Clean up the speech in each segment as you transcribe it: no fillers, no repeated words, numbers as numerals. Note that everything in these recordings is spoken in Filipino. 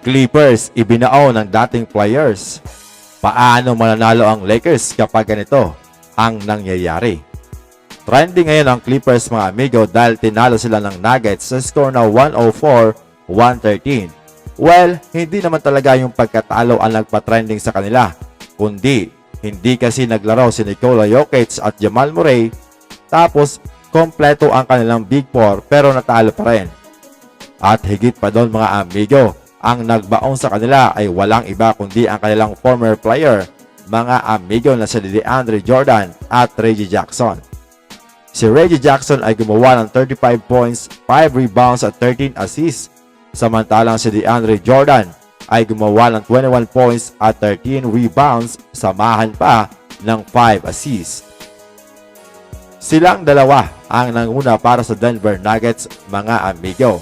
Clippers ibinao ng dating players. Paano mananalo ang Lakers kapag ganito ang nangyayari? Trending ngayon ang Clippers mga amigo dahil tinalo sila ng Nuggets sa score na 104-113. Well, hindi naman talaga yung pagkatalo ang nagpa-trending sa kanila, kundi hindi kasi naglaro si Nikola Jokic at Jamal Murray, tapos kompleto ang kanilang Big Four pero natalo pa rin. At higit pa doon mga amigo, ang nagbaon sa kanila ay walang iba kundi ang kanilang former player, mga amigo na si DeAndre Jordan at Reggie Jackson. Si Reggie Jackson ay gumawa ng 35 points, 5 rebounds at 13 assists. Samantalang si DeAndre Jordan ay gumawa ng 21 points at 13 rebounds, samahan pa ng 5 assists. Silang dalawa ang nanguna para sa Denver Nuggets mga amigo.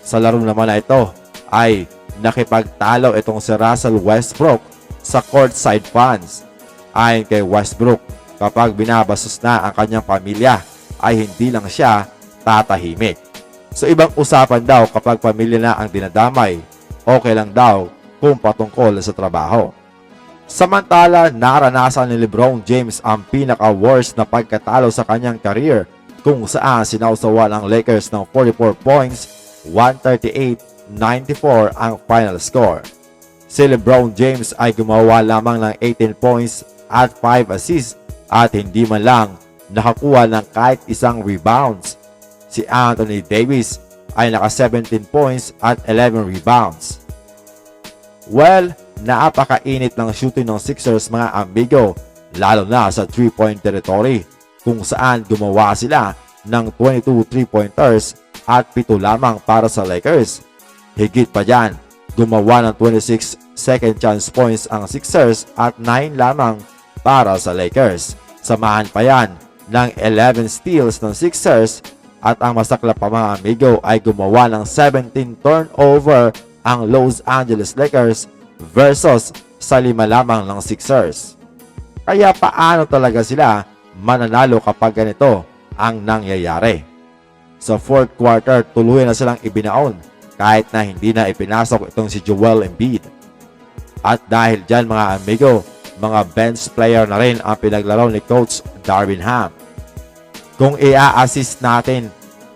Sa laro naman na ito ay nakipagtalo itong si Russell Westbrook sa courtside fans. Ayon kay Westbrook, kapag binabastos na ang kanyang pamilya ay hindi lang siya tatahimik. So ibang usapan daw kapag pamilya na ang dinadamay, okay lang daw kung patungkol sa trabaho. Samantala, naranasan ni LeBron James ang pinaka-worst na pagkatalo sa kanyang career kung saan sinausawa ng Lakers ng 44 points, 138-94 ang final score. Si LeBron James ay gumawa lamang ng 18 points at 5 assists at hindi man lang nakakuha ng kahit isang rebounds. Si Anthony Davis ay naka 17 points at 11 rebounds. Well, napakainit ng shooting ng Sixers mga amigo, lalo na sa 3-point territory kung saan gumawa sila ng 22 3-pointers at 7 lamang para sa Lakers. Higit pa dyan, gumawa ng 26 second chance points ang Sixers at 9 lamang para sa Lakers. Samahan pa yan ng 11 steals ng Sixers at ang masaklap pa mga amigo ay gumawa ng 17 turnover ang Los Angeles Lakers versus sa 5 lamang ng Sixers. Kaya paano talaga sila mananalo kapag ganito ang nangyayari? Sa fourth quarter, tuluyan na silang ibinaon kahit na hindi na ipinasok itong si Joel Embiid. At dahil dyan mga amigo, mga bench player na rin ang pinaglaro ni Coach Darvin Ham. Kung i-assist natin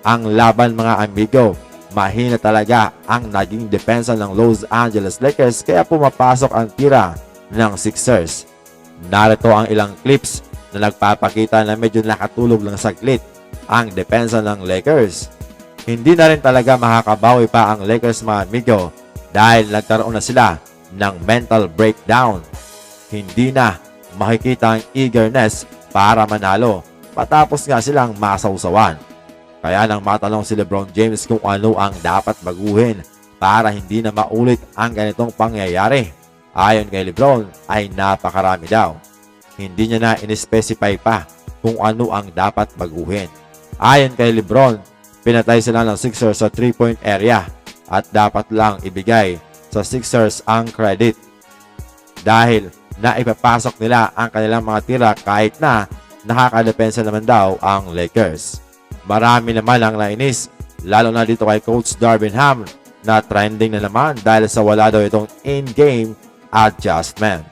ang laban mga amigo, mahina talaga ang naging depensa ng Los Angeles Lakers kaya pumapasok ang tira ng Sixers. Narito ang ilang clips na nagpapakita na medyo nakatulog lang saglit ang depensa ng Lakers. Hindi na rin talaga makakabawi pa ang Lakers mga amigo dahil nagkaroon na sila ng mental breakdown. Hindi na makikita ang eagerness para manalo patapos nga silang masawsawan. Kaya nang matanong si LeBron James kung ano ang dapat baguhin para hindi na maulit ang ganitong pangyayari, ayon kay LeBron ay napakarami daw. Hindi niya na in-specify pa kung ano ang dapat baguhin. Ayon kay LeBron, pinatay sila ng Sixers sa 3-point area at dapat lang ibigay sa Sixers ang credit dahil naipapasok nila ang kanilang mga tira kahit na nakakadepensa naman daw ang Lakers. Marami naman ang nainis, lalo na dito kay Coach Darvin Ham na trending na naman dahil sa wala daw itong in-game adjustment.